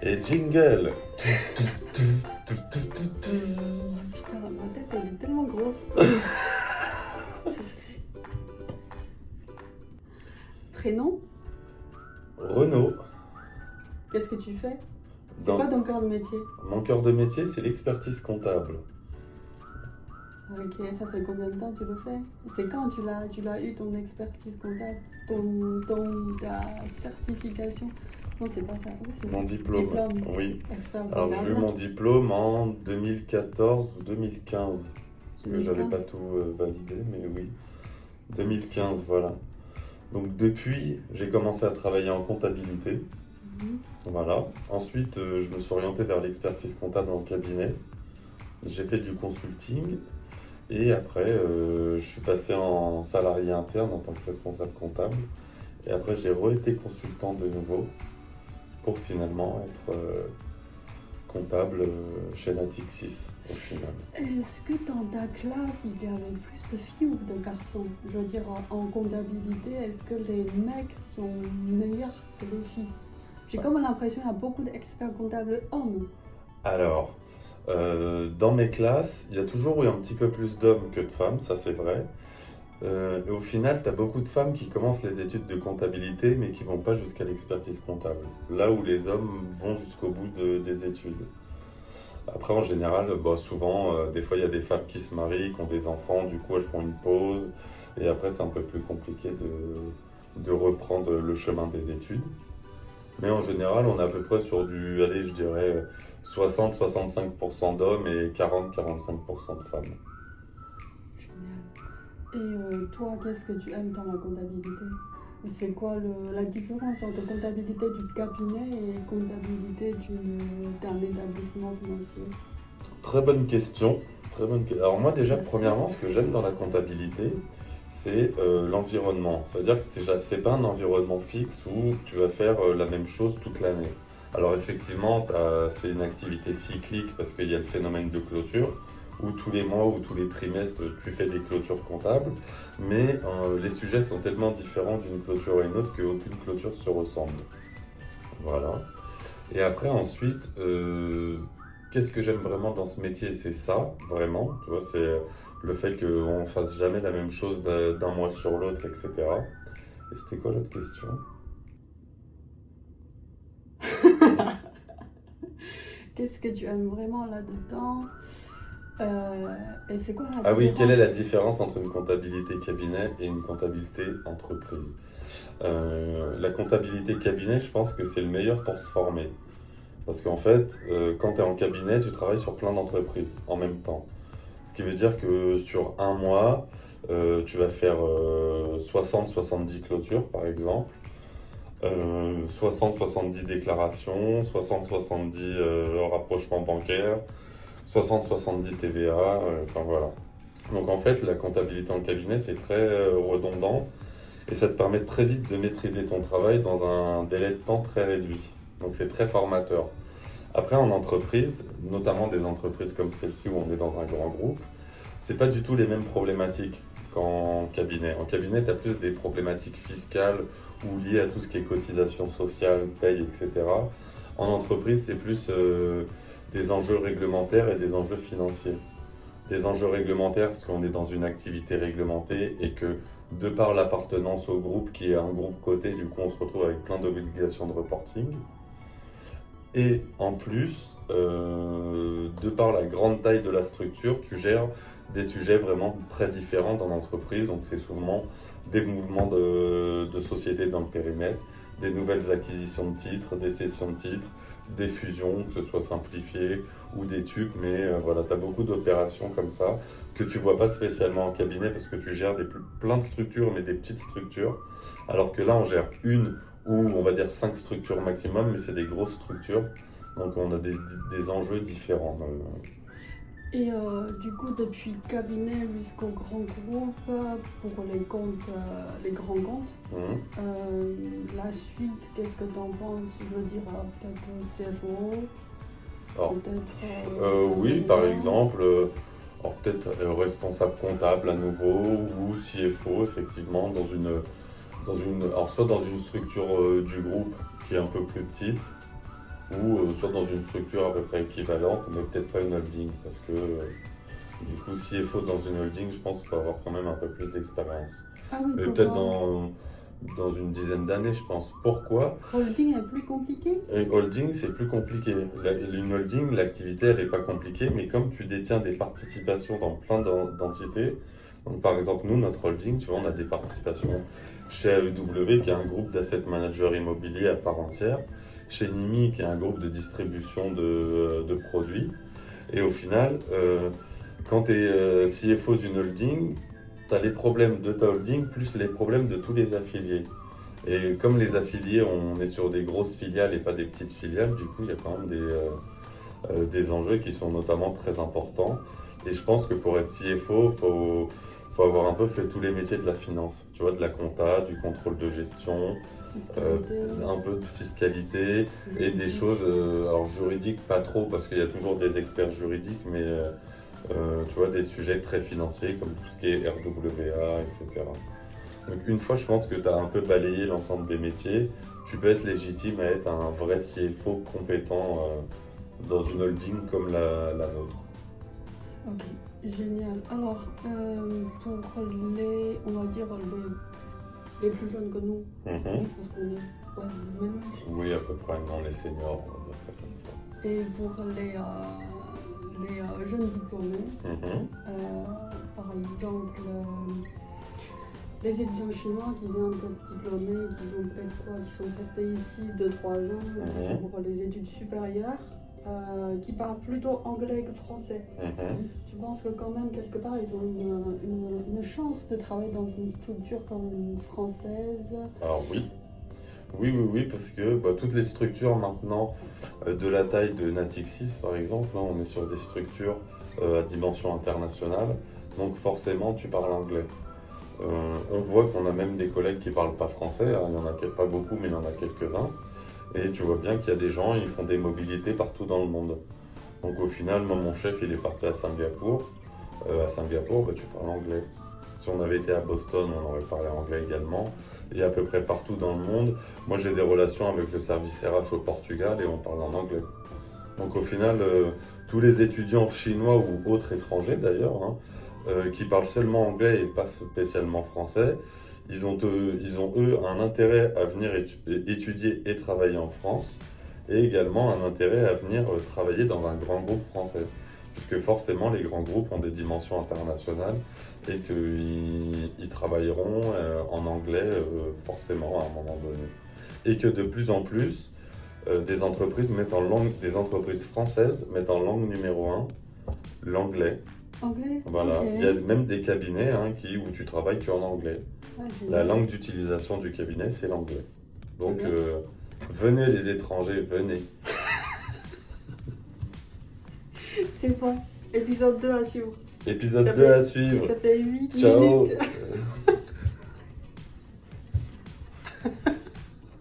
Et jingle. Putain, ma tête elle est tellement grosse. Prénom? Renaud. Qu'est-ce que tu fais? C'est Dans quoi ton cœur de métier? mon cœur de métier, c'est l'expertise comptable. Ok, ça fait combien de temps que tu le fais? C'est quand tu l'as eu ton expertise comptable? Ta certification? Non, c'est pas ça. Oui, c'est Mon ça. diplôme. Oui. Expert Alors j'ai eu comptable. mon diplôme en 2014 ou 2015. Parce que j'avais 2015. pas tout validé, mais oui. 2015, voilà. Donc depuis, j'ai commencé à travailler en comptabilité. Mhm. Voilà. Ensuite, je me suis orienté vers l'expertise comptable en cabinet. J'ai fait du consulting. Et après, je suis passé en salarié interne en tant que responsable comptable. Et après, j'ai re-été consultant de nouveau pour finalement être comptable chez Natixis au final. Est-ce que dans ta classe, il y avait plus de filles ou de garçons? Je veux dire, en comptabilité, est-ce que les mecs sont meilleurs que les filles? J'ai comme l'impression qu'il y a beaucoup d'experts comptables hommes. Alors, dans mes classes, il y a toujours eu un petit peu plus d'hommes que de femmes, ça c'est vrai. Et au final, tu as beaucoup de femmes qui commencent les études de comptabilité, mais qui vont pas jusqu'à l'expertise comptable. Là où les hommes vont jusqu'au bout des études. Après, en général, bah, souvent, des fois, il y a des femmes qui se marient, qui ont des enfants, du coup, elles font une pause. Et après, c'est un peu plus compliqué de reprendre le chemin des études. Mais en général, on est à peu près sur du, allez, je dirais 60-65% d'hommes et 40-45% de femmes. Génial. Et toi, qu'est-ce que tu aimes dans la comptabilité? C'est quoi la différence entre comptabilité du cabinet et comptabilité d'un établissement financier? Très bonne question. Alors moi déjà, Merci. premièrement, ce que j'aime dans la comptabilité, c'est l'environnement. C'est-à-dire que c'est pas un environnement fixe où tu vas faire la même chose toute l'année. Alors effectivement, c'est une activité cyclique parce qu'il y a le phénomène de clôture, où tous les mois ou tous les trimestres, tu fais des clôtures comptables, mais les sujets sont tellement différents d'une clôture à une autre qu'aucune clôture se ressemble. Voilà. Et après, ensuite, qu'est-ce que j'aime vraiment dans ce métier? C'est ça, vraiment. Tu vois, c'est le fait qu'on ne fasse jamais la même chose d'un mois sur l'autre, etc. Et c'était quoi l'autre question? Qu'est-ce que tu aimes vraiment là-dedans? Et c'est quoi la Ah oui, différence? quelle est la différence entre une comptabilité cabinet et une comptabilité entreprise? La comptabilité cabinet, je pense que c'est le meilleur pour se former. Parce qu'en fait, quand tu es en cabinet, tu travailles sur plein d'entreprises en même temps. Ce qui veut dire que sur un mois, tu vas faire 60-70 clôtures, par exemple, 60-70 déclarations, 60-70 rapprochements bancaires, 60-70 TVA, enfin voilà. Donc en fait, la comptabilité en cabinet, c'est très redondant et ça te permet très vite de maîtriser ton travail dans un délai de temps très réduit. Donc c'est très formateur. Après, en entreprise, notamment des entreprises comme celle-ci où on est dans un grand groupe, c'est pas du tout les mêmes problématiques qu'en cabinet. En cabinet, tu as plus des problématiques fiscales ou liées à tout ce qui est cotisation sociale, paye, etc. En entreprise, c'est plus des enjeux réglementaires et des enjeux financiers. Des enjeux réglementaires parce qu'on est dans une activité réglementée et que de par l'appartenance au groupe qui est un groupe coté, du coup on se retrouve avec plein d'obligations de reporting. Et en plus, de par la grande taille de la structure, tu gères des sujets vraiment très différents dans l'entreprise. Donc c'est souvent des mouvements de société dans le périmètre, des nouvelles acquisitions de titres, des cessions de titres, des fusions, que ce soit simplifiées ou des tubes. Mais voilà, tu as beaucoup d'opérations comme ça que tu vois pas spécialement en cabinet parce que tu gères plein de structures, mais des petites structures. Alors que là, on gère une ou on va dire 5 structures maximum, mais c'est des grosses structures. Donc on a des enjeux différents. Et du coup, depuis le cabinet jusqu'au grand groupe, pour les comptes, les grands comptes, la suite, qu'est-ce que tu en penses? Je veux dire, peut-être CFO, Alors, peut-être... oui, par exemple, alors peut-être responsable comptable à nouveau ou CFO, effectivement, alors soit dans une structure du groupe qui est un peu plus petite, ou soit dans une structure à peu près équivalente, mais peut-être pas une holding, parce que du coup, CFO dans une holding, je pense qu'il faut avoir quand même un peu plus d'expérience. Ah oui, Peut-être dans une dizaine d'années, je pense. Pourquoi? Holding est plus compliqué? Holding, c'est plus compliqué. Une holding, l'activité, elle n'est pas compliquée, mais comme tu détiens des participations dans plein d'entités, donc par exemple, nous, notre holding, tu vois, on a des participations chez AEW, qui est un groupe d'asset managers immobiliers à part entière, chez Nimi, qui est un groupe de distribution de produits. Et au final, quand tu es CFO d'une holding, tu as les problèmes de ta holding plus les problèmes de tous les affiliés. Et comme les affiliés, on est sur des grosses filiales et pas des petites filiales, du coup, il y a quand même des enjeux qui sont notamment très importants. Et je pense que pour être CFO, faut avoir un peu fait tous les métiers de la finance, tu vois, de la compta, du contrôle de gestion, un peu de fiscalité et des choses, alors juridiques pas trop parce qu'il y a toujours des experts juridiques, mais tu vois, des sujets très financiers comme tout ce qui est RWA, etc. Donc une fois, je pense que tu as un peu balayé l'ensemble des métiers, tu peux être légitime à être un vrai CFO compétent dans une holding comme la nôtre. Ok, génial. Alors, pour on va dire, les plus jeunes que nous, parce qu'on est du même âge. Oui, à peu près, non, les seniors, on doit faire comme ça. Et pour les jeunes diplômés, par exemple, les étudiants chinois qui viennent d'être diplômés, qui sont restés ici 2-3 ans pour les études supérieures, qui parlent plutôt anglais que français. Tu penses que quand même, quelque part, ils ont une chance de travailler dans une structure comme une française? Alors oui, parce que toutes les structures maintenant, de la taille de Natixis par exemple, là, on est sur des structures à dimension internationale, donc forcément tu parles anglais. On voit qu'on a même des collègues qui ne parlent pas français, hein. Il n'y en a pas beaucoup, mais il y en a quelques-uns. Et tu vois bien qu'il y a des gens, ils font des mobilités partout dans le monde. Donc au final, moi, mon chef, il est parti à Singapour. À Singapour, tu parles anglais. Si on avait été à Boston, on aurait parlé anglais également. Et à peu près partout dans le monde. Moi, j'ai des relations avec le service RH au Portugal et on parle en anglais. Donc au final, tous les étudiants chinois ou autres étrangers d'ailleurs, qui parlent seulement anglais et pas spécialement français, ils ont eux un intérêt à venir étudier et travailler en France et également un intérêt à venir travailler dans un grand groupe français. Puisque forcément les grands groupes ont des dimensions internationales et qu'ils travailleront en anglais forcément à un moment donné. Et que de plus en plus, des entreprises françaises mettent en langue numéro 1 l'anglais. Anglais? Voilà, okay. Il y a même des cabinets où tu travailles qu'en anglais. La langue d'utilisation du cabinet, c'est l'anglais. Donc, venez les étrangers, venez. C'est bon. Épisode 2 à suivre. Épisode 2 à suivre. Ça fait 8 Ciao. minutes.